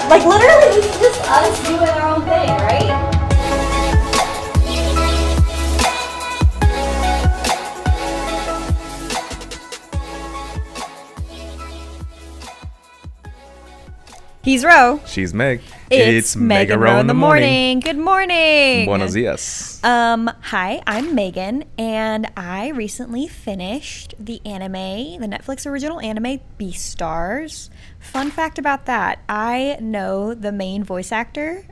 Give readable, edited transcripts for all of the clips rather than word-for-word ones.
Like, literally, it's just us doing our own thing, right? He's Ro. She's Meg. It's Meg and Ro in the morning. Good morning. Buenos dias. Hi, I'm Megan, and I recently finished the Netflix original anime Beastars. Fun fact about that, I know the main voice actor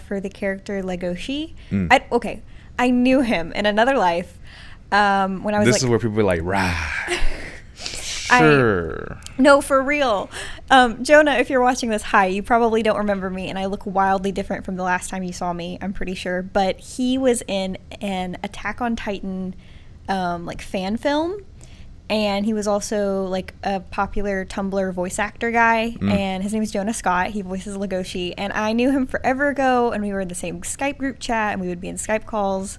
for the character Legoshi. I knew him in another life when I was This is where people are like, rah. Sure. No, for real. Jonah, if you're watching this, hi. You probably don't remember me, and I look wildly different from the last time you saw me, I'm pretty sure. But he was in an Attack on Titan fan film, and he was also like a popular Tumblr voice actor guy, and his name is Jonah Scott. He voices Legoshi, and I knew him forever ago, and we were in the same Skype group chat, and we would be in Skype calls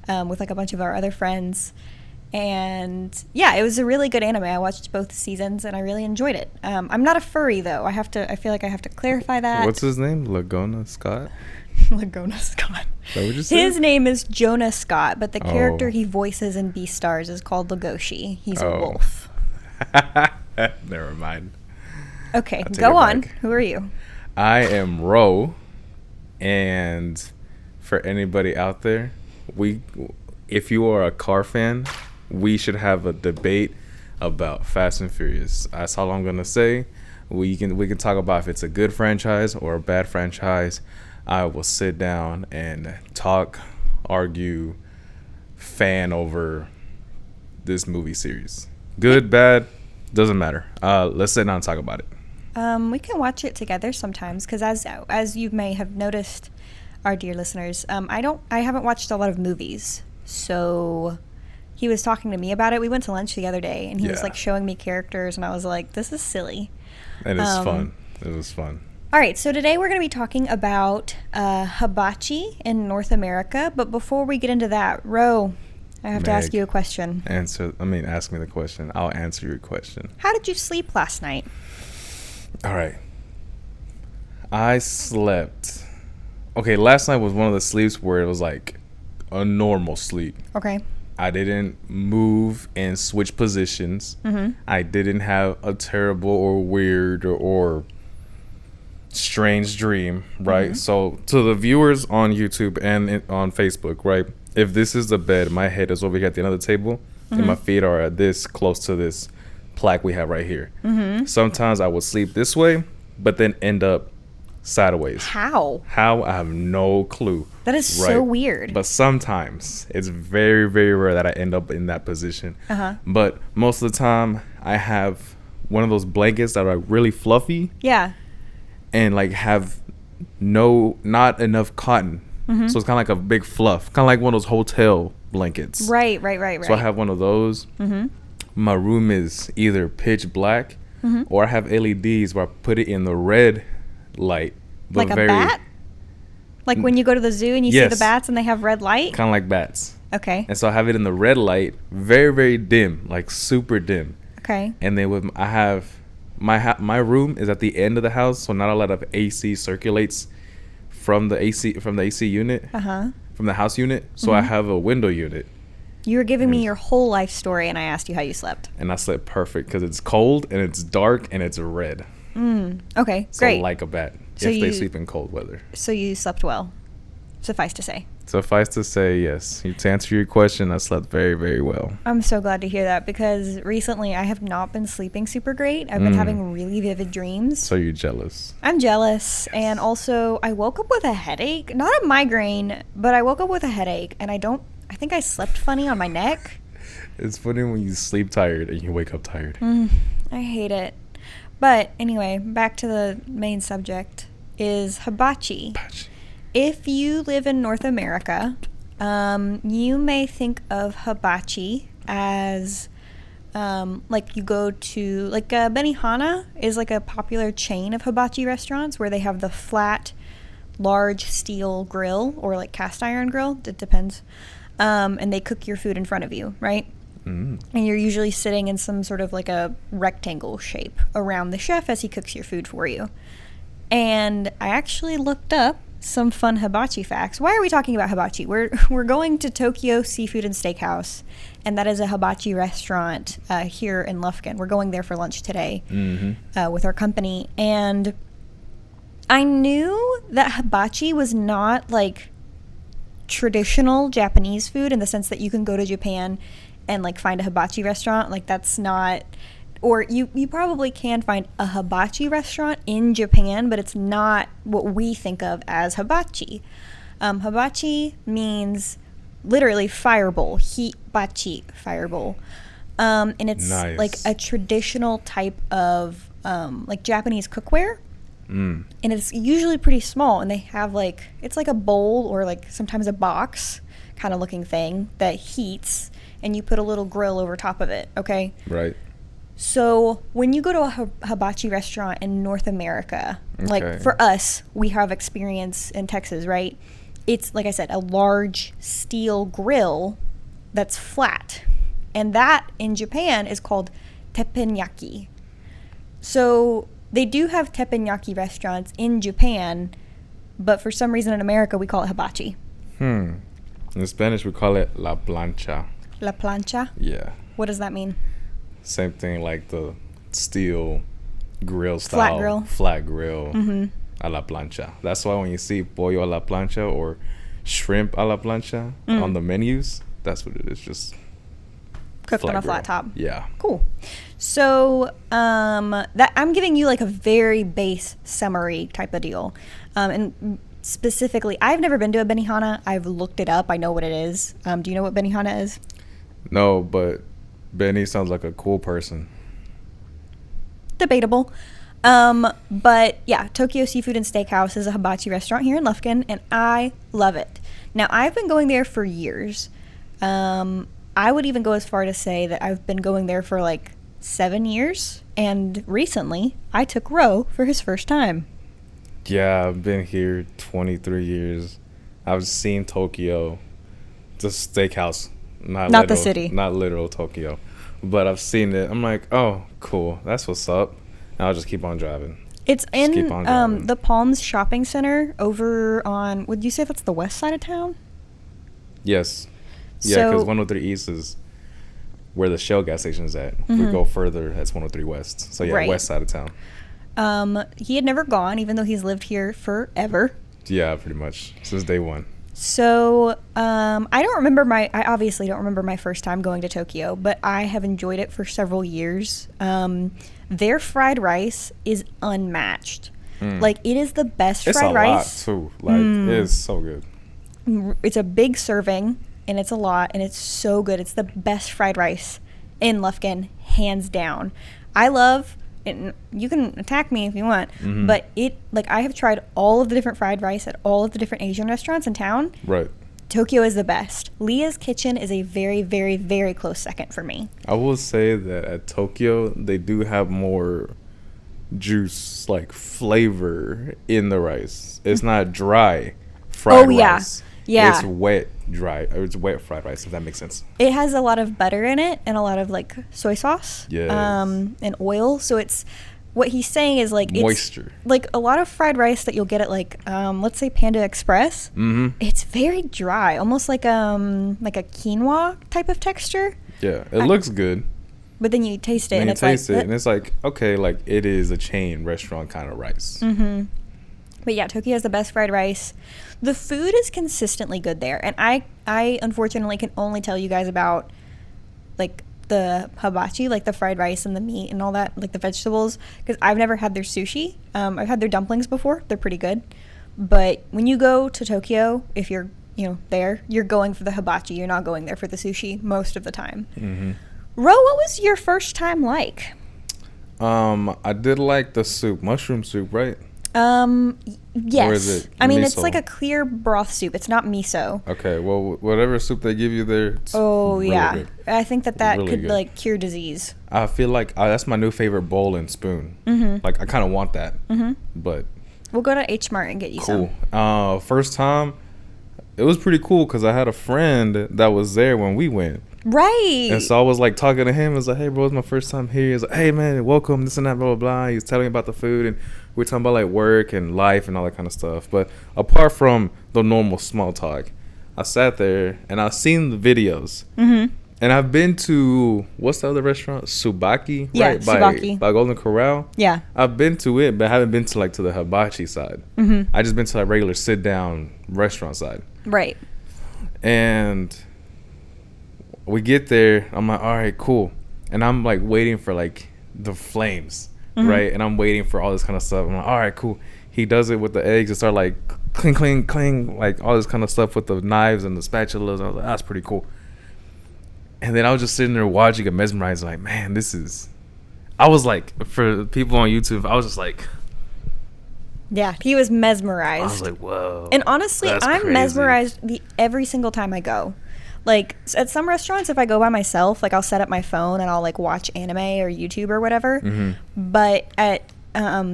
with like a bunch of our other friends. And yeah, it was a really good anime. I watched both seasons and I really enjoyed it. I'm not a furry though. I feel like I have to clarify that. What's his name? Laguna Scott? Laguna Scott. Is that what you said? His name is Jonah Scott, but the character he voices in Beastars is called Legoshi. He's a wolf. Never mind. Okay, go on. Who are you? I am Ro, and for anybody out there, if you are a car fan, we should have a debate about Fast and Furious. That's all I'm gonna say. We can talk about if it's a good franchise or a bad franchise. I will sit down and talk, argue, fan over this movie series. Good, bad, doesn't matter. Let's sit down and talk about it. We can watch it together sometimes because as you may have noticed, our dear listeners, I haven't watched a lot of movies. So he was talking to me about it. We went to lunch the other day, and he was like showing me characters, and I was like, this is silly. And it's fun. It was fun. All right, so today we're going to be talking about hibachi in North America. But before we get into that, Ro, I have to ask you a question. Ask me the question. I'll answer your question. How did you sleep last night? All right. I slept. Okay, last night was one of the sleeps where it was like a normal sleep. Okay. I didn't move and switch positions. I didn't have a terrible or weird or strange dream, right? So to the viewers on YouTube and on Facebook, right? If this is the bed, my head is over here at the end of the table, and my feet are at this close to this plaque we have right here. Sometimes I would sleep this way, but then end up sideways. How? I have no clue. That is so weird. But sometimes it's very, very rare that I end up in that position. But most of the time I have one of those blankets that are really fluffy. Yeah. And like have not enough cotton. So it's kind of like a big fluff. Kind of like one of those hotel blankets. Right. So I have one of those. My room is either pitch black or I have LEDs where I put it in the red light, but like a bat, like when you go to the zoo and you see the bats and they have red light, kind of like bats. Okay. And so I have it in the red light, very, very dim, like super dim. Okay. And then I have my room is at the end of the house, so not a lot of AC circulates from the AC unit, from the house unit. So I have a window unit. You were giving me your whole life story, and I asked you how you slept. And I slept perfect because it's cold and it's dark and it's red. Okay, great. So like a bat, if they sleep in cold weather. So you slept well, suffice to say. Suffice to say, yes. To answer your question, I slept very, very well. I'm so glad to hear that because recently I have not been sleeping super great. I've been having really vivid dreams. So you're jealous? I'm jealous. Yes. And also I woke up with a headache. Not a migraine, but I woke up with a headache, and I think I slept funny on my neck. It's funny when you sleep tired and you wake up tired. I hate it. But anyway, back to the main subject is hibachi. If you live in North America, you may think of hibachi as like you go to, like Benihana is like a popular chain of hibachi restaurants where they have the flat, large steel grill or like cast iron grill. It depends. And they cook your food in front of you, right? And you're usually sitting in some sort of like a rectangle shape around the chef as he cooks your food for you. And I actually looked up some fun hibachi facts. Why are we talking about hibachi? We're going to Tokyo Seafood and Steakhouse, and that is a hibachi restaurant here in Lufkin. We're going there for lunch today with our company. And I knew that hibachi was not like traditional Japanese food in the sense that you can go to Japan and like find a hibachi restaurant. Like that's not, or you probably can find a hibachi restaurant in Japan, but it's not what we think of as hibachi. Hibachi means literally fire bowl, hibachi, fire bowl. And it's nice. Like a traditional type of like Japanese cookware. And it's usually pretty small, and they have like, it's like a bowl or like sometimes a box kind of looking thing that heats, and you put a little grill over top of it, okay? Right. So when you go to a hibachi restaurant in North America, like for us, we have experience in Texas, right? It's, like I said, a large steel grill that's flat. And that in Japan is called teppanyaki. So they do have teppanyaki restaurants in Japan, but for some reason in America we call it hibachi. In Spanish we call it la plancha. La plancha? Yeah. What does that mean? Same thing, like the steel grill style. Flat grill. A la plancha. That's why when you see pollo a la plancha or shrimp a la plancha on the menus, that's what it is. Just cooked on a flat top. Yeah. Cool. So that I'm giving you like a very base summary type of deal. And specifically, I've never been to a Benihana. I've looked it up. I know what it is. Do you know what Benihana is? No, but Benny sounds like a cool person. Debatable. But yeah, Tokyo Seafood and Steakhouse is a hibachi restaurant here in Lufkin, and I love it. Now, I've been going there for years. I would even go as far to say that I've been going there for like 7 years, and recently I took Ro for his first time. Yeah, I've been here 23 years. I've seen Tokyo, the steakhouse, not the city, not literal Tokyo, but I've seen it. I'm like, oh, cool, that's what's up. And I'll just keep on driving. It's in the Palms Shopping Center over on, would you say that's the west side of town? Yes. Yeah, because 103 East is where the Shell gas station is at. If we go further, that's 103 West. So, yeah, right. West side of town. He had never gone, even though he's lived here forever. Yeah, pretty much. Since day one. So, I obviously don't remember my first time going to Tokyo, but I have enjoyed it for several years. Their fried rice is unmatched. Like, it is the best fried rice. It's a lot, too. Like, it is so good. It's a big serving, and it's a lot, and it's so good. It's the best fried rice in Lufkin, hands down. I love, and you can attack me if you want, but I have tried all of the different fried rice at all of the different Asian restaurants in town. Right. Tokyo is the best. Leah's Kitchen is a very, very, very close second for me. I will say that at Tokyo, they do have more juice, like flavor in the rice. It's not dry fried rice. Yeah. It's wet fried rice, if that makes sense. It has a lot of butter in it and a lot of like soy sauce. Yes. And oil. So it's, what he's saying is like moisture. It's like a lot of fried rice that you'll get at like let's say Panda Express. It's very dry, almost like a quinoa type of texture. Yeah, it looks good. But then you taste it and it's like and it's like, okay, like it is a chain restaurant kind of rice. But yeah, Tokyo has the best fried rice. The food is consistently good there, and I unfortunately can only tell you guys about like the hibachi, like the fried rice and the meat and all that, like the vegetables, because I've never had their sushi. I've had their dumplings before. They're pretty good. But when you go to Tokyo, if you're there, you're going for the hibachi. You're not going there for the sushi most of the time. Ro, what was your first time like? I did like the soup, mushroom soup, right? Yes. Or is it I mean, miso? It's like a clear broth soup. It's not miso. Okay, well, whatever soup they give you there, it's really good. I think that really could good. Like cure disease. I feel like that's my new favorite bowl and spoon. Like I kind of want that. But we'll go to H Mart and get you some. Cool. First time, it was pretty cool because I had a friend that was there when we went. Right. And so I was like talking to him. I was like, hey, bro, it's my first time here. He's like, hey, man, welcome, this and that, blah, blah, blah. He was telling me about the food, and we were talking about like work and life and all that kind of stuff. But apart from the normal small talk, I sat there and I've seen the videos. Mm-hmm. And I've been to, what's the other restaurant? Subaki, yeah, right? Subaki. By Golden Corral. Yeah. I've been to it, but I haven't been to like to the hibachi side. Mm-hmm. I just been to like regular sit down restaurant side. Right. And we get there. I'm like, all right, cool. And I'm like waiting for like the flames, mm-hmm. right? And I'm waiting for all this kind of stuff. I'm like, all right, cool. He does it with the eggs and start like cling, cling, cling, like all this kind of stuff with the knives and the spatulas. I was like, that's pretty cool. And then I was just sitting there watching it, mesmerized, like, man, this is... I was like, for people on YouTube, I was just like... Yeah, he was mesmerized. I was like, whoa. And honestly, I'm crazy. mesmerized every single time I go. Like, at some restaurants, if I go by myself, like, I'll set up my phone and I'll, like, watch anime or YouTube or whatever. Mm-hmm. But at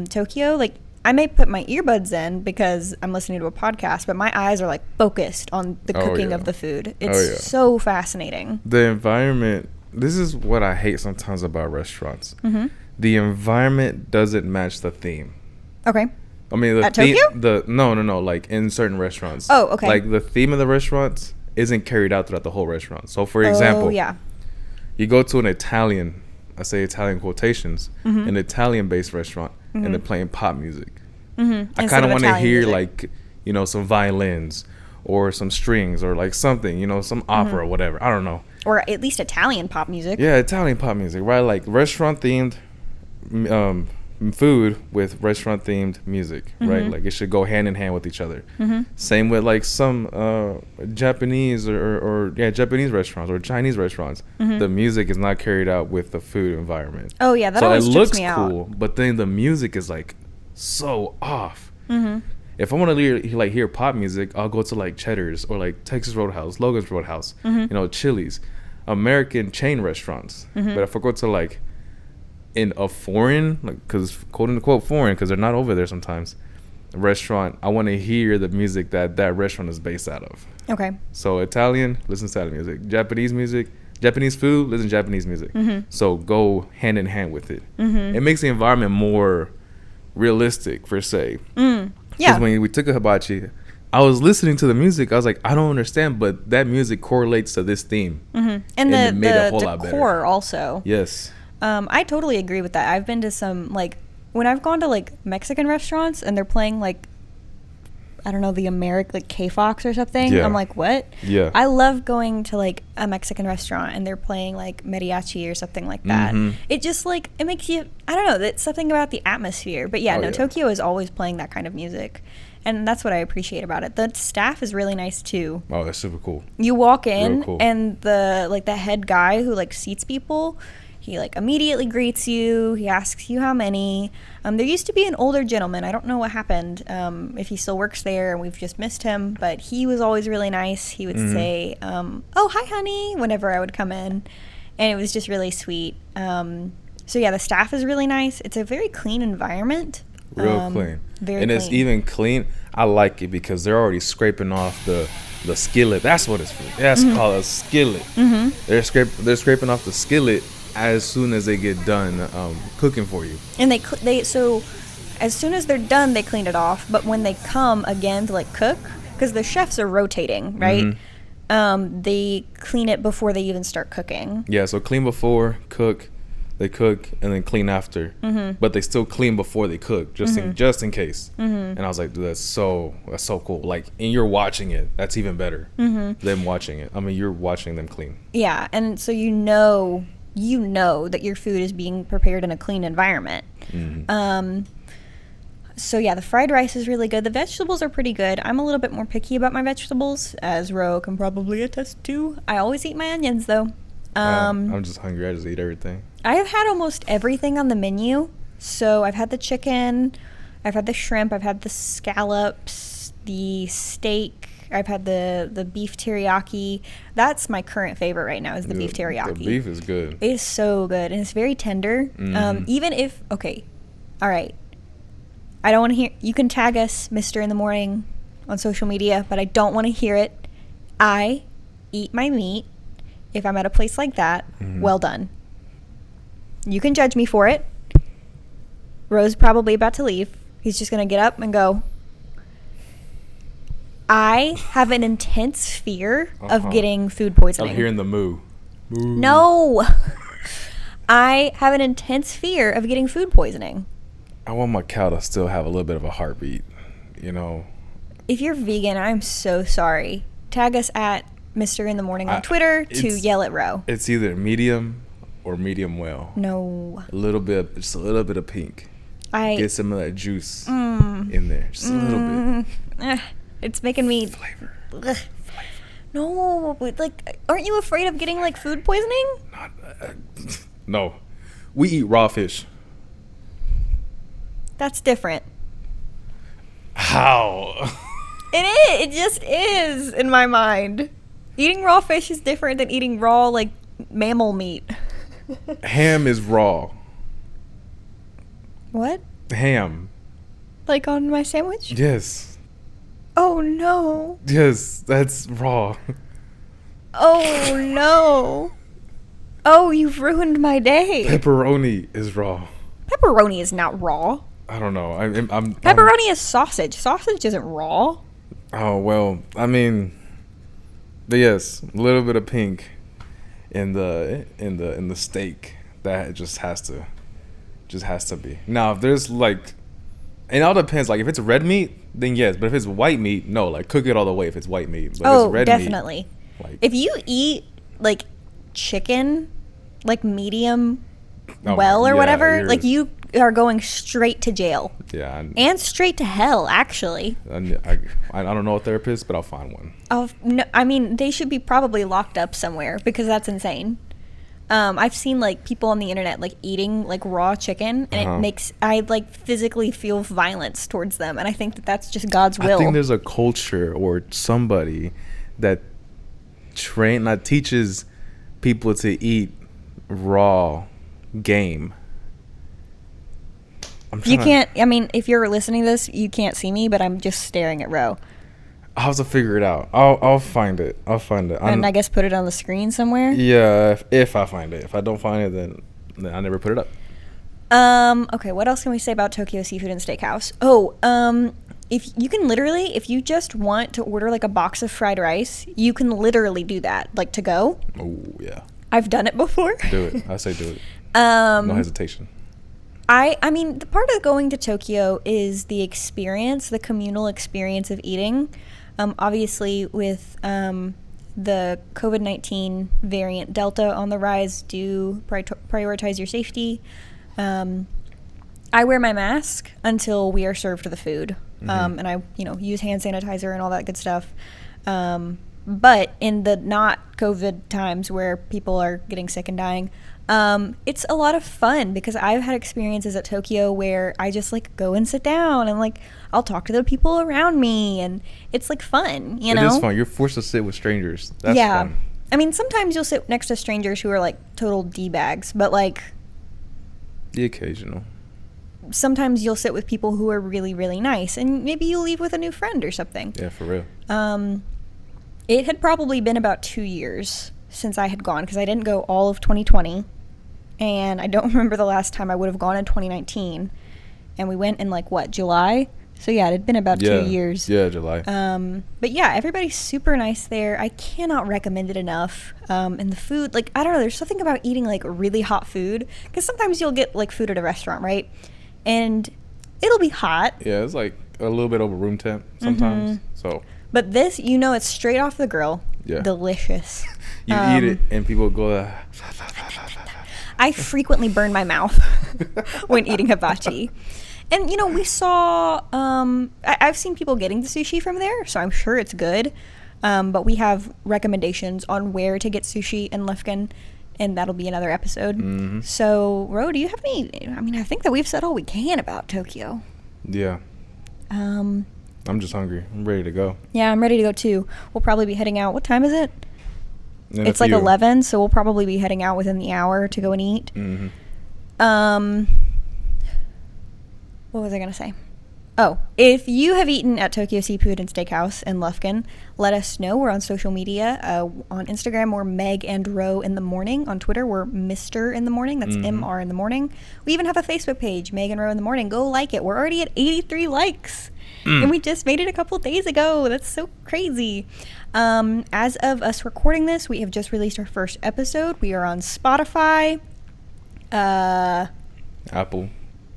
Tokyo, like, I may put my earbuds in because I'm listening to a podcast, but my eyes are like focused on the cooking of the food. It's so fascinating. The environment, this is what I hate sometimes about restaurants. Mm-hmm. The environment doesn't match the theme. Okay. I mean, at Tokyo? No, like in certain restaurants. Oh, okay. Like the theme of the restaurants isn't carried out throughout the whole restaurant. So for example, you go to an Italian, I say Italian quotations, mm-hmm. an Italian-based restaurant, mm-hmm. and they're playing pop music. Mm-hmm. I kind of want to hear music. Like, you know, some violins or some strings or like something, you know, some opera or whatever. I don't know. Or at least Italian pop music. Yeah, Italian pop music, right? Like restaurant-themed food with restaurant-themed music, mm-hmm. right? Like it should go hand in hand with each other. Mm-hmm. Same with like some Japanese or Japanese restaurants or Chinese restaurants. Mm-hmm. The music is not carried out with the food environment. Oh yeah, that always trips me out. So it looks cool, but then the music is like so off. Mm-hmm. If I want to hear pop music, I'll go to like Cheddar's or like Texas Roadhouse, Logan's Roadhouse, mm-hmm. you know, Chili's, American chain restaurants. Mm-hmm. But if I go to like in a foreign, like, because quote unquote foreign, because they're not over there sometimes, restaurant, I want to hear the music that restaurant is based out of. Okay. So Italian, listen to Italian music. Japanese food, listen to Japanese music. Mm-hmm. So go hand in hand with it. Mm-hmm. It makes the environment more realistic, per se. Yeah. Because when we took a hibachi, I was listening to the music. I was like, I don't understand, but that music correlates to this theme. Mm-hmm. And it made a whole lot better. Decor also. Yes. I totally agree with that. I've been to some, like, when I've gone to, like, Mexican restaurants and they're playing, like, I don't know, the like K-Fox or something. Yeah. I'm like, what? Yeah. I love going to, like, a Mexican restaurant and they're playing, like, mariachi or something like that. Mm-hmm. It just, like, it makes you, I don't know, it's something about the atmosphere. But, yeah, Tokyo is always playing that kind of music. And that's what I appreciate about it. The staff is really nice, too. Oh, that's super cool. You walk in and the head guy who, like, seats people, he, like, immediately greets you. He asks you how many. There used to be an older gentleman. I don't know what happened, if he still works there and we've just missed him. But he was always really nice. He would say, oh, hi, honey, whenever I would come in. And it was just really sweet. So, yeah, the staff is really nice. It's a very clean environment. Real clean. Very and clean. It's even clean. I like it because they're already scraping off the skillet. That's what it's for. That's called a skillet. Mm-hmm. They're scraping off the skillet as soon as they get done cooking for you. And so as soon as they're done, they clean it off. But when they come again to like cook, because the chefs are rotating, right? Mm-hmm. They clean it before they even start cooking. Yeah, so clean before, cook, they cook, and then clean after. Mm-hmm. But they still clean before they cook, just in case. Mm-hmm. And I was like, dude, that's so cool. Like, and you're watching it. That's even better. Mm-hmm. Them watching it. I mean, you're watching them clean. Yeah, and so you know that your food is being prepared in a clean environment. Mm-hmm. So yeah, the fried rice is really good. The vegetables are pretty good. I'm a little bit more picky about my vegetables, as Ro can probably attest to. I always eat my onions though. I'm just hungry. I just eat everything. I have had almost everything on the menu. So I've had the chicken, I've had the shrimp, I've had the scallops, the steak, I've had the beef teriyaki. That's my current favorite right now is the beef teriyaki. The beef is good. It is so good. And it's very tender. Mm-hmm. Even if, okay, all right. I don't want to hear, you can tag us Mr. in the Morning on social media, but I don't want to hear it. I eat my meat if I'm at a place like that, well done. You can judge me for it. Ro's probably about to leave. He's just going to get up and go. I have an intense fear of getting food poisoning. I'm hearing the moo. Moo. No. I have an intense fear of getting food poisoning. I want my cow to still have a little bit of a heartbeat, you know. If you're vegan, I'm so sorry. Tag us at Mr. in the Morning on Twitter to yell at Ro. It's either medium or medium well. No. Just a little bit of pink. Get some of that juice in there. Just a little bit. It's making me... Flavor. No, but like, aren't you afraid of getting like food poisoning? No. We eat raw fish. That's different. How? It is. It just is in my mind. Eating raw fish is different than eating raw, like, mammal meat. Ham is raw. What? Ham. Like on my sandwich? Yes. Oh, no. Yes, that's raw. Oh, no. Oh, you've ruined my day. Pepperoni is raw. Pepperoni is not raw. I don't know. Pepperoni is sausage. Sausage isn't raw. Oh, well, I mean, yes, a little bit of pink in the steak. That just has to be. Now, if there's like, it all depends. Like, if it's red meat, then yes. But if it's white meat, no. Like, cook it all the way if it's white meat. But if it's red definitely. Meat, like, if you eat like chicken, like medium or whatever, like you are going straight to jail. Yeah. And straight to hell, actually. I don't know a therapist, but I'll find one. No, I mean, they should be probably locked up somewhere because that's insane. I've seen like people on the internet like eating like raw chicken, and I like physically feel violence towards them, and I think that that's just God's will. I think there's a culture or somebody that teaches people to eat raw game. You can't. I mean, if you're listening to this, you can't see me, but I'm just staring at Ro. I'll have to figure it out. I'll find it. And I guess put it on the screen somewhere. Yeah, if I find it. If I don't find it, then I never put it up. Okay. What else can we say about Tokyo Seafood and Steakhouse? Oh, if you just want to order like a box of fried rice, you can literally do that, like to go. Oh yeah. I've done it before. Do it. I say do it. No hesitation. I mean, the part of going to Tokyo is the experience, the communal experience of eating. Obviously, with the COVID-19 variant Delta on the rise, do prioritize your safety. I wear my mask until we are served the food, and I, use hand sanitizer and all that good stuff. But in the not COVID times where people are getting sick and dying, it's a lot of fun because I've had experiences at Tokyo where I just like go and sit down and like I'll talk to the people around me, and it's like fun, It is fun. You're forced to sit with strangers. That's fun. I mean, sometimes you'll sit next to strangers who are like total D-bags, but like the occasional. Sometimes you'll sit with people who are really, really nice, and maybe you'll leave with a new friend or something. Yeah, for real. It had probably been about 2 years since I had gone because I didn't go all of 2020, and I don't remember the last time I would have gone in 2019, and we went in like July? So yeah, it had been about 2 years. Yeah, July. But yeah, everybody's super nice there. I cannot recommend it enough. And the food, like, I don't know, there's something about eating like really hot food, because sometimes you'll get like food at a restaurant, right? And it'll be hot. Yeah, it's like a little bit over room temp sometimes. So. But this, it's straight off the grill. Yeah. Delicious. You eat it and people go. I frequently burn my mouth when eating hibachi. And, we saw, I've seen people getting the sushi from there, so I'm sure it's good. But we have recommendations on where to get sushi in Lufkin, and that'll be another episode. Mm-hmm. So, Ro, do you have any, I think that we've said all we can about Tokyo. Yeah. I'm just hungry. I'm ready to go. Yeah, I'm ready to go too. We'll probably be heading out. What time is it? It's like 11, so we'll probably be heading out within the hour to go and eat. Mm-hmm. What was I going to say? Oh, if you have eaten at Tokyo Seafood and Steakhouse in Lufkin, let us know. We're on social media. On Instagram, we're Meg and Ro in the morning. On Twitter, we're Mr. in the morning. That's MR in the morning. We even have a Facebook page, Meg and Ro in the morning. Go like it. We're already at 83 likes. And we just made it a couple days ago. That's so crazy. As of us recording this, we have just released our first episode. We are on Spotify. Apple.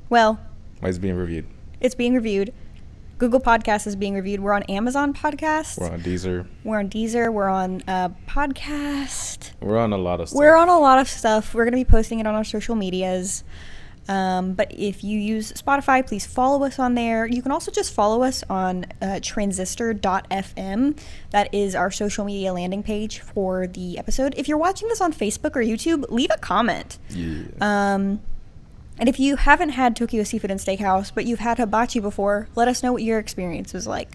Well, It's being reviewed. it's being reviewed. Google Podcasts is being reviewed. We're on Amazon Podcasts. We're on Deezer. We're on Podcast. We're on a lot of stuff. We're on a lot of stuff. We're going to be posting it on our social medias. But if you use Spotify, please follow us on there. You can also just follow us on transistor.fm. That is our social media landing page for the episode. If you're watching this on Facebook or YouTube, leave a comment. Yeah. And if you haven't had Tokyo Seafood and Steakhouse, but you've had hibachi before, let us know what your experience was like.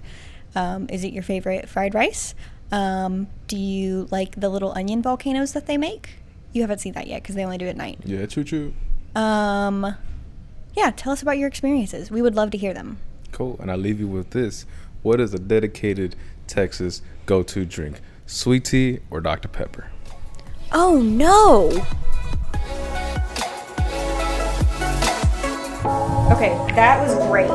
Is it your favorite fried rice? Do you like the little onion volcanoes that they make? You haven't seen that yet because they only do it at night. Yeah, choo-choo. Yeah, tell us about your experiences. We would love to hear them. Cool. And I'll leave you with this. What is a dedicated Texas go-to drink? Sweet tea or Dr. Pepper? Oh, no! Okay, that was great.